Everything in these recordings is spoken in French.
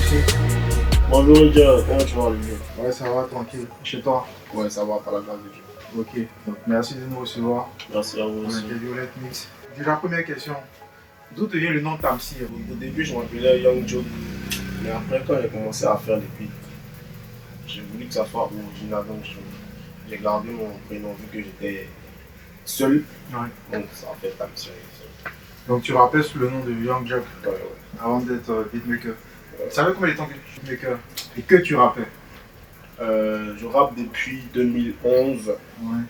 aussi. Bonjour Lydia, comment tu vas Lydia? Ouais, ça va, tranquille. Chez toi? Ouais, ça va, par la grâce de Dieu. Ok, donc merci de nous recevoir. Merci à vous On aussi. a Violette Mix. Déjà, première question. D'où te vient le nom Tamsi? Au début, je m'appelais Young Joe, mais après, quand j'ai commencé à faire les beats, j'ai voulu que ça soit original, donc j'ai gardé mon prénom vu que j'étais seul, Ouais. donc ça a fait Tamsi. Donc tu rappelles sous le nom de Young Jock Ouais, ouais. avant d'être beatmaker. Tu savais combien de temps que tu es beatmaker et que tu rappais? Je rappe depuis 2011, Ouais.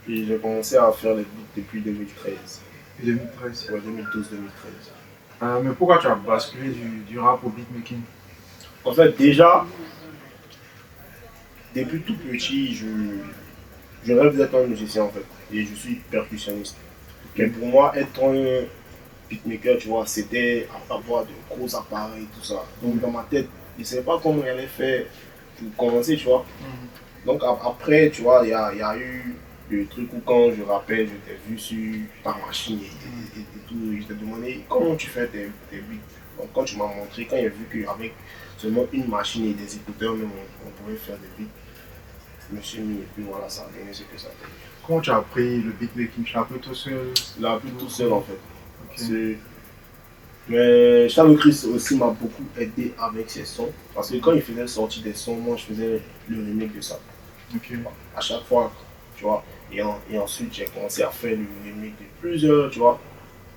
puis j'ai commencé à faire les beats depuis 2013. Et 2013. Ouais, 2012-2013. Mais pourquoi tu as basculé du rap au beatmaking? En fait, déjà, depuis tout petit, je rêve d'être un musicien en fait, et je suis percussionniste. Mais pour moi, être un beatmaker, tu vois, c'était avoir de gros appareils, tout ça. Donc dans ma tête, je ne savais pas comment j'allais faire pour commencer, tu vois. Donc après, tu vois, il y a eu le truc où quand je rappelle, je t'ai vu sur ta machine et tout, je t'ai demandé comment tu fais tes beats. Donc quand tu m'as montré, quand j'ai vu qu'avec seulement une machine et des écouteurs, même on pouvait faire des beats, je me suis mis et puis voilà, ça a donné ce que ça a donné. Comment tu as appris le beatmaking? Tu l'as appris tout seul? Je l'ai appris tout seul en fait. Okay. Mais Charles Chris aussi m'a beaucoup aidé avec ses sons. Parce que quand il faisait sortir des sons, moi je faisais le remake de ça. Okay. À chaque fois, tu vois. Et ensuite j'ai commencé à faire le remake de plusieurs, tu vois,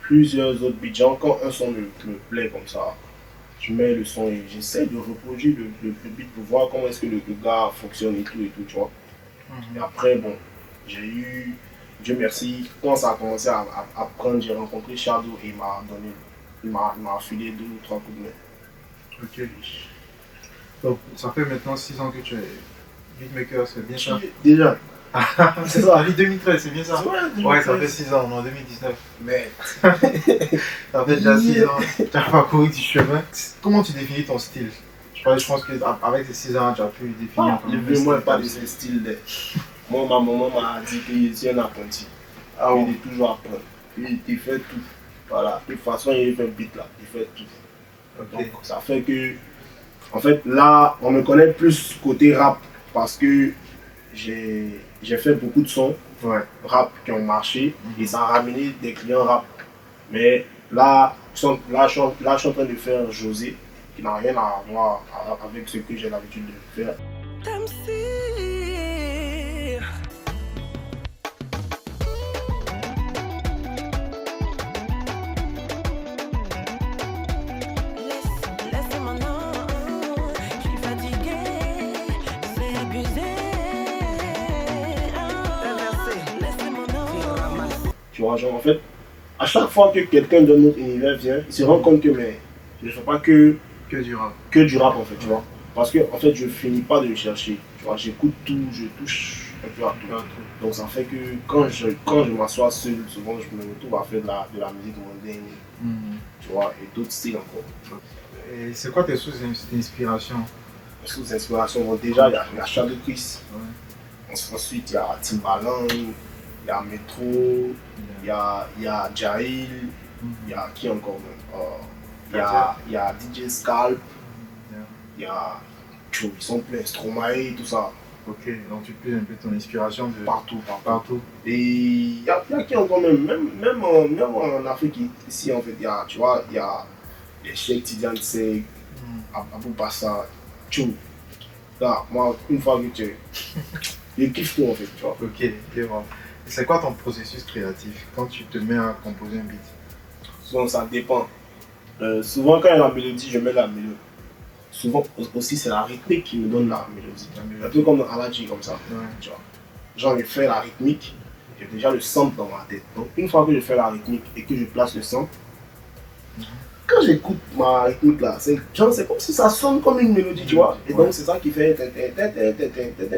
plusieurs autres beats. Genre, quand un son me plaît comme ça, je mets le son et j'essaie de reproduire le beat pour voir comment est-ce que le gars fonctionne et tout, tu vois. Et après, bon, j'ai eu, Dieu merci, quand ça a commencé à prendre, j'ai rencontré Shadow et il m'a filé 2 ou 3 coups de main. Ok. Donc, ça fait maintenant 6 ans que tu es beatmaker, c'est bien ça? Déjà. C'est ça, 2013, c'est bien ça? Ouais, ça fait 6 ans, on est en 2019. Mais. Ça fait déjà 6 ans, tu as parcouru du chemin. Comment tu définis ton style? Je pense qu'avec ces 6 ans, tu as pu définir ton style. Le moi pas de ce style. Moi, ma maman m'a dit que je suis un apprenti. Ah il est toujours apprendre. Il fait tout. Voilà. De toute façon, il fait beat là. Il fait tout. Okay. Donc, ça fait que. En fait, là, on me connaît plus côté rap parce que j'ai fait beaucoup de sons rap qui ont marché et ça a ramené des clients rap. Mais là, je suis en train de faire José qui n'a rien à voir avec ce que j'ai l'habitude de faire. Tu vois, genre en fait, à chaque fois que quelqu'un de notre univers vient, il se rend compte que mais, je ne fais pas que du rap en fait, tu vois. Parce que en fait, je finis pas de le chercher. Tu vois, j'écoute tout, je touche un peu à tout. Donc ça fait que quand je m'assois seul, souvent je me retrouve à faire de la musique mondaine, tu vois, et d'autres styles encore. Et c'est quoi tes sources d'inspiration? Les sources d'inspiration, bon, déjà il y a Shadow Chris. Ensuite il y a Timbaland, il y a Metro, il y a Jail, il y a qui encore même? Il y a DJ Scalp, il y a ils sont pleins, Stromae, tout ça. Ok, donc tu peux un peu ton inspiration de partout. Et il y a qui encore même en Afrique ici en fait, tu vois, il y a les Cheikh Tidiane Sek, Abou Bassa, Tchou. Là, moi, une fois que je kiffe tout en fait, tu vois. Ok, je vois. C'est quoi ton processus créatif quand tu te mets à composer un beat? Souvent ça dépend. Souvent quand il y a la mélodie, je mets la mélodie. Souvent aussi c'est la rythmique qui me donne la mélodie. Un peu comme dans Aladji comme ça. Tu vois. Genre je fais la rythmique, j'ai déjà le sample dans ma tête. Donc une fois que je fais la rythmique et que je place le sample, quand j'écoute ma rythmique là, c'est comme si ça sonne comme une mélodie, tu vois. Et donc c'est ça qui fait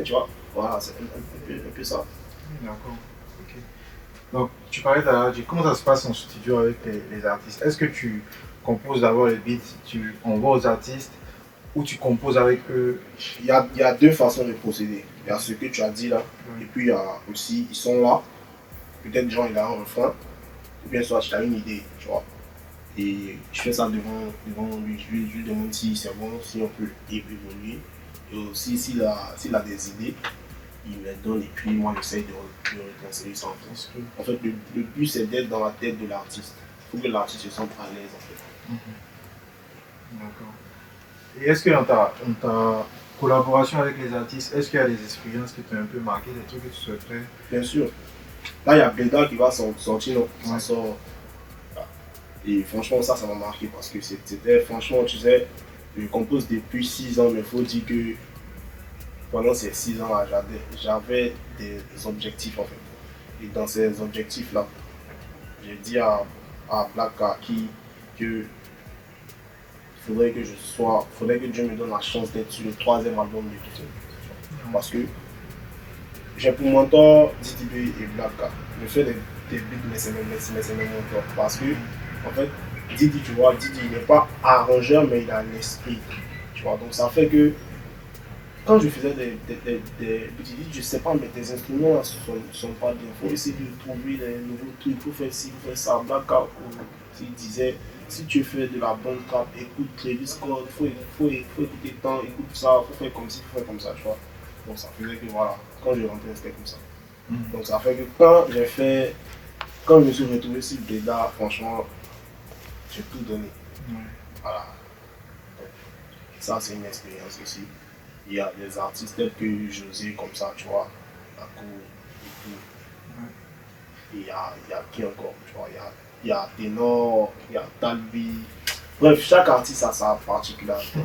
tu vois. Voilà, c'est un peu ça. D'accord. Ok. Donc tu parlais d'Aladji, comment ça se passe en studio avec les artistes? Est-ce que tu composes d'abord les beats, tu envoies aux artistes ou tu composes avec eux? Il y a 2 façons de procéder. Il y a ce que tu as dit là, et puis il y a aussi, ils sont là, peut-être genre il a un refrain, ou bien soit tu as une idée, tu vois. Et je fais ça devant lui. Je lui demande si c'est bon, si on peut évoluer. Et aussi, s'il a des idées, il me les donne et puis moi j'essaye de retranscrire ça en France. En fait, le but c'est d'être dans la tête de l'artiste. Il faut que l'artiste se sente à l'aise en fait. D'accord. Et est-ce que dans ta collaboration avec les artistes, est-ce qu'il y a des expériences qui t'ont un peu marqué, des trucs que tu souhaiterais? Bien sûr. Là, il y a Bleda qui va sortir, non, ça sort. Et franchement, ça m'a marqué parce que c'était, franchement, tu sais, je compose depuis 6 ans, mais il faut dire que pendant ces 6 ans-là, j'avais des objectifs en fait. Et dans ces objectifs-là, j'ai dit à Black Kaki que faudrait que Dieu me donne la chance d'être sur le 3e album de Kitty. Parce que j'ai pour mentor Didi B et Black K. Je fais des beats, mais c'est mes mentors. Parce que, en fait, Didi, tu vois, Didi, il n'est pas arrangeur, mais il a l'esprit. Tu vois, donc ça fait que quand je faisais des petits beats, je sais pas, mais tes instruments ne sont pas bien. Il faut essayer de trouver des nouveaux trucs. Il faut faire ci, il faut faire ça. Black K, il disait, si tu fais de la bonne trap, écoute Travis Scott, il faut écouter tant, écoute ça, il faut faire comme ci, il faut faire comme ça, tu vois. Donc ça faisait que voilà, quand je rentrais, c'était comme ça. Donc ça fait que quand je me suis retrouvé sur Bleda, franchement, j'ai tout donné. Voilà. Donc, ça c'est une expérience aussi. Il y a des artistes tels que José comme ça, tu vois, la cour et tout. Et il y a qui encore, tu vois, il y a Ténor, il y a Talbi. Bref, chaque artiste a sa particularité.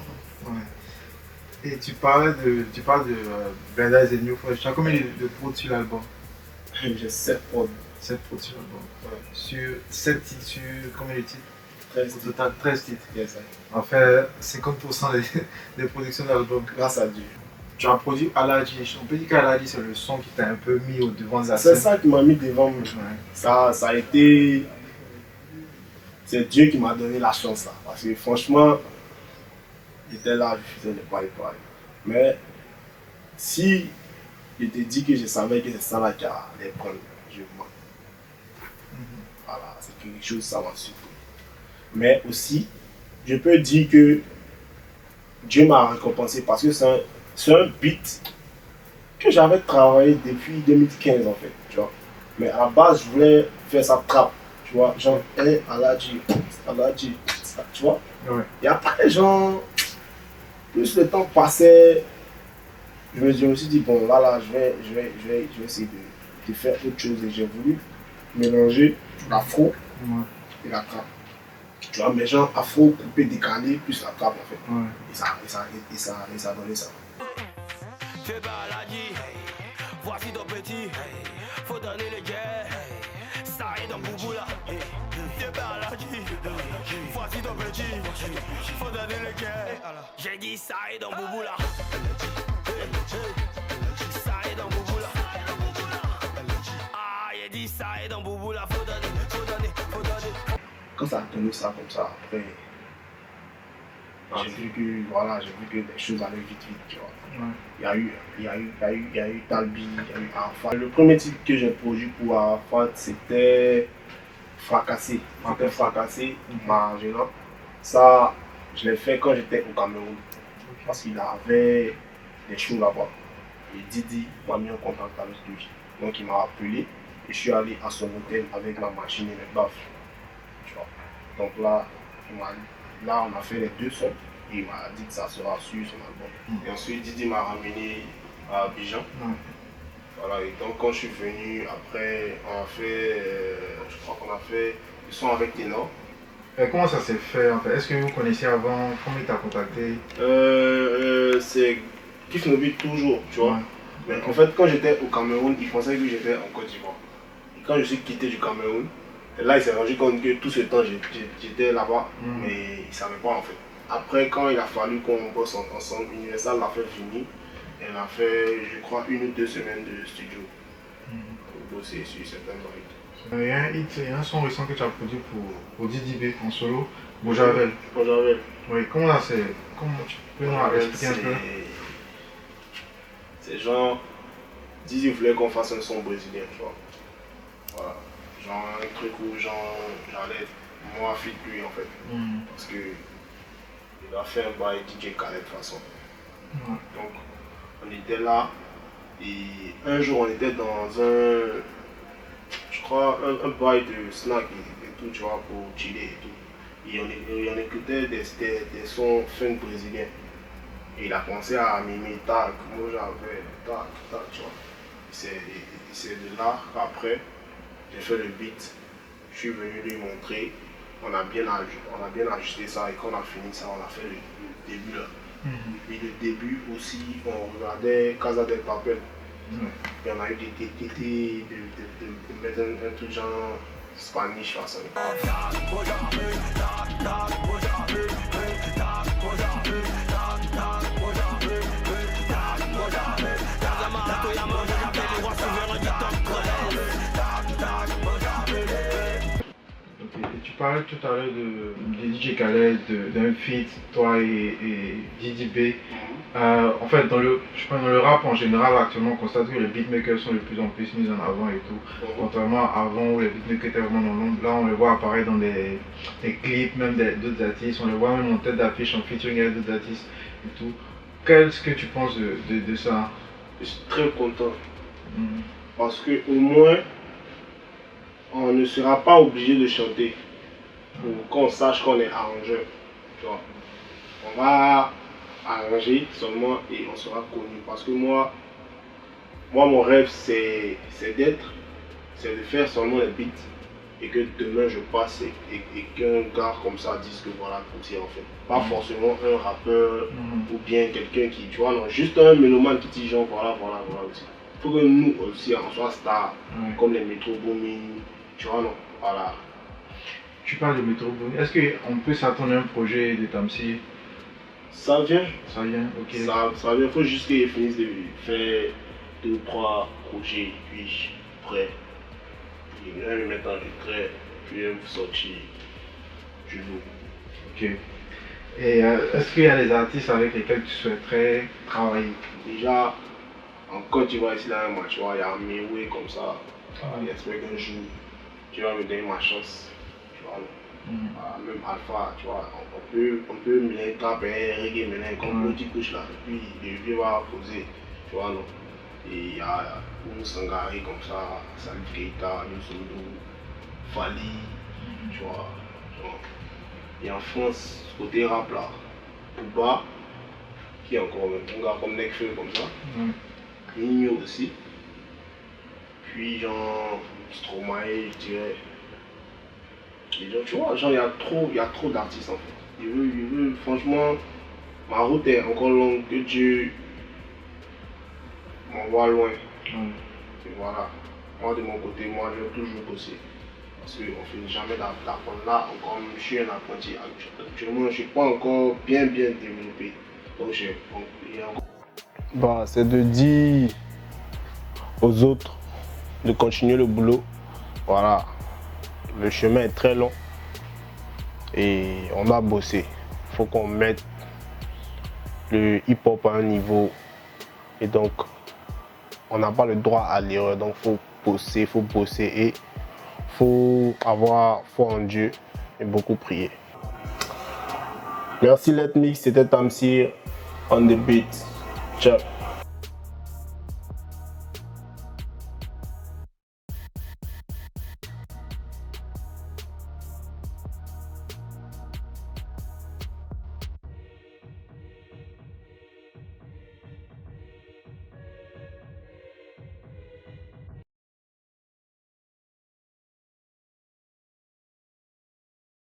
Et tu parles de Bleda is a New Fresh. Tu as combien de prods sur l'album? J'ai 7 prods. 7 prods sur l'album. Sur 7 titres, sur combien de titres? 13 Au total, 13 titres. Yes, En fait, 50% des productions d'album. grâce à Dieu. Tu as produit Aladji. On peut dire qu'Aladji, c'est le son qui t'a un peu mis au devant de la scène. C'est ça qui m'a mis devant. Ça a été. C'est Dieu qui m'a donné la chance là. Parce que franchement, j'étais là, je faisais des paris. Mais si je te dis que je savais que c'est ça là qui allait prendre, je mens. Voilà, c'est quelque chose, ça m'a surpris. Mais aussi, je peux dire que Dieu m'a récompensé parce que c'est un beat que j'avais travaillé depuis 2015 en fait, tu vois. Mais à la base, je voulais faire ça trap, tu vois, genre, Aladji, tu vois. Ouais. Et après, genre, plus le temps passait, je me suis dit, bon, là, je vais essayer de faire autre chose. Et j'ai voulu mélanger l'afro et la trappe. Tu vois, mais genre afro coupé, décalé, plus la trappe en fait. Ouais. Et ça a donné ça. Fais pas Aladji, voici ton petit, faut donner les guerres, ça est dans Boubou là. Fais pas Aladji, voici ton petit, faut donner les guerres. J'ai dit ça est dans Boubou là. Ça est dans Boubou là. Ah, j'ai dit ça est dans Boubou là, faut donner. Quand ça a donné ça comme ça, après, j'ai vu que les choses allaient vite, tu vois. Ouais. Il y a eu Talbi, il y a eu Arafat. Le premier titre que j'ai produit pour Arafat, c'était Fracassé. Marginal. Ça, je l'ai fait quand j'étais au Cameroun. Parce qu'il avait des shows là-bas. Et Didi m'a mis en contact avec lui. Donc il m'a appelé et je suis allé à son hôtel avec ma machine et mes baffes. Tu vois. Donc là, on a fait les 2 sons. Et il m'a dit que ça sera sur son album. Et ensuite, Didi m'a ramené à Abidjan. Voilà, et donc quand je suis venu, après, on a fait, je crois qu'on a fait le son avec Ténor. Comment ça s'est fait en fait? Est-ce que vous connaissiez avant? Comment il t'a contacté? C'est Kif Nobi toujours, tu vois. Ouais. Mais en fait, quand j'étais au Cameroun, il pensait que j'étais en Côte d'Ivoire. Et quand je suis quitté du Cameroun, là, il s'est rendu compte que tout ce temps, j'étais là-bas, mais il ne savait pas en fait. Après, quand il a fallu qu'on bosse ensemble, Universal l'a fait finir. Elle a fait, je crois, 1 ou 2 semaines de studio pour bosser sur certains briques. Il y a un son récent que tu as produit pour Didi B en solo, Bojavel. Oui, comment là c'est? Comment tu peux nous expliquer un peu? C'est genre, Didi voulait qu'on fasse un son brésilien, tu vois. Voilà. Genre un truc où genre, j'allais moi, fit lui en fait. Parce que il a fait un bail DJ Khaled de toute façon. Donc, on était là et un jour, on était dans un, je crois, un bail de snack et tout, tu vois, pour chiller et tout. Et on écoutait des sons funk brésiliens. Et il a commencé à mimer tac, moi j'avais tac, tac, tu vois. C'est de là qu'après, j'ai fait le beat. Je suis venu lui montrer. On a bien ajusté ça et quand on a fini ça, on a fait le début là. Puis le début aussi, on regardait Casa del Papel. Et on a eu des TTT, de mettre un truc genre Spanish façon. Tu parlais tout à l'heure de DJ Khaled, d'un feat, toi et Didi B. En fait, dans le rap en général, actuellement, on constate que les beatmakers sont de plus en plus mis en avant et tout. Contrairement à avant où les beatmakers étaient vraiment dans l'ombre, là on les voit apparaître dans des clips, même d'autres artistes, on les voit même en tête d'affiche en featuring avec d'autres artistes et tout. Qu'est-ce que tu penses de ça? Je suis très content. Parce que au moins, on ne sera pas obligé de chanter pour qu'on sache qu'on est arrangeur. Tu vois. On va arranger seulement et on sera connu. Parce que moi mon rêve c'est de faire seulement les beats et que demain je passe et qu'un gars comme ça dise que voilà, c'est en fait. Pas forcément un rappeur ou bien quelqu'un qui, tu vois, non, juste un mélomane qui dit genre voilà aussi. Il faut que nous aussi on soit stars, comme les Metro Boomin, tu vois, non, voilà. Tu parles de Metro Boomin, est-ce qu'on peut s'attendre à un projet de Tamsir? Ça vient. Ça vient, ok. Ça vient, il faut juste qu'il finisse de faire 2 ou 3 projets, puis prêt. Puis il va me mettre enregistré, puis il va sortir du lot. Ok. Et est-ce qu'il y a des artistes avec lesquels tu souhaiterais travailler? Déjà, en Côte d'Ivoire, ici là, moi, tu vois, il y a Mewe comme ça. J'espère qu'un jour, tu vas me donner ma chance. Tu vois, même Alpha, tu vois, on peut mêler trap et reggae, mêler comme petit couche là. Et puis, le vieux va poser, tu vois, non. Et il y a une Sangari comme ça, Salif Keita, Youssoudou, Fali, tu vois. Et en France, côté rap là, Pouba, qui est encore un gars comme Nekfeu comme ça, Nino aussi, puis genre Stromae, je dirais. Et genre, tu vois, genre il y a trop d'artistes en fait. Il veut, franchement, ma route est encore longue, que Dieu m'envoie loin. Et voilà, moi de mon côté, moi je vais toujours bosser. Parce qu'on ne finit jamais d'apprendre là, encore je suis un apprenti. Actuellement, je ne suis pas encore bien développé. Donc c'est de dire aux autres de continuer le boulot. Voilà, le chemin est très long et on doit bosser. Il faut qu'on mette le hip-hop à un niveau et donc on n'a pas le droit à l'erreur. Donc il faut bosser et faut avoir foi en Dieu et beaucoup prier. Merci Let Mix, c'était Tamsir on the beat. Ciao.